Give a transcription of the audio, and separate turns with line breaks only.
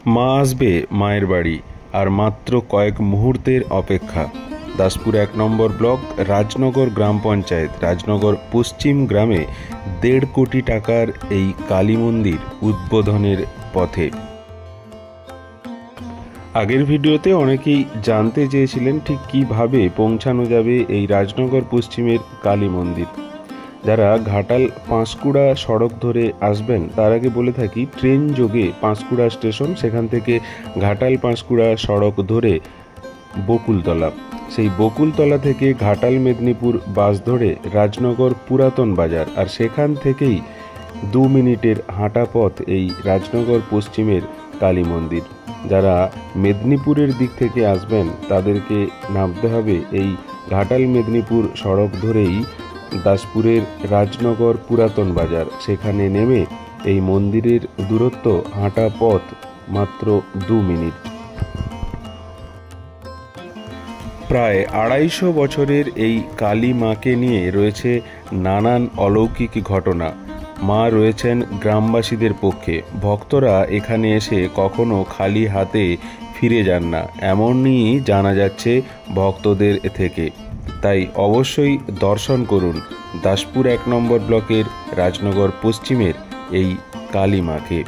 মা আসবে মায়ের বাড়ি, আর মাত্র কয়েক মুহূর্তের অপেক্ষা। দাসপুর 1 নম্বর ব্লক রাজনগর গ্রাম পঞ্চায়েত রাজনগর পশ্চিম গ্রামে 1.5 কোটি টাকার এই কালী মন্দির উদ্বোধনের পথে। আগের ভিডিওতে অনেকেই জানতে চেয়েছিলেন ঠিক কিভাবে পৌঁছানো যাবে এই রাজনগর পশ্চিমের কালী মন্দির। যারা ঘাটাল পাঁশকুড়া সড়ক ধরে আসবেন তার আগে বলে থাকি, ট্রেন যোগে পাঁশকুড়া স্টেশন, সেখান থেকে ঘাটাল পাঁশকুড়া সড়ক ধরে বকুলতলা, সেই বকুলতলা থেকে ঘাটাল মেদিনীপুর বাস ধরে রাজনগর পুরাতন বাজার, আর সেখান থেকেই 2 মিনিটের হাঁটা পথ এই রাজনগর পশ্চিমের কালী মন্দির। যারা মেদিনীপুরের দিক থেকে আসবেন তাদেরকে নামতে হবে এই ঘাটাল মেদিনীপুর সড়ক ধরেই দাসপুরের রাজনগর পুরাতন বাজার, সেখানে নেমে এই মন্দিরের দূরত্ব হাঁটা পথ মাত্র 2 মিনিট। প্রায় 250 বছরের এই কালী মাকে নিয়ে রয়েছে নানান অলৌকিক ঘটনা। মা রয়েছেন গ্রামবাসীদের পক্ষে, ভক্তরা এখানে এসে কখনো খালি হাতে ফিরে যান না, এমনই জানা যাচ্ছে ভক্তদের থেকে। তাই অবশ্যই দর্শন করুন দাসপুর 1 নম্বর ব্লকের রাজনগর পশ্চিমের এই কালী মাকে।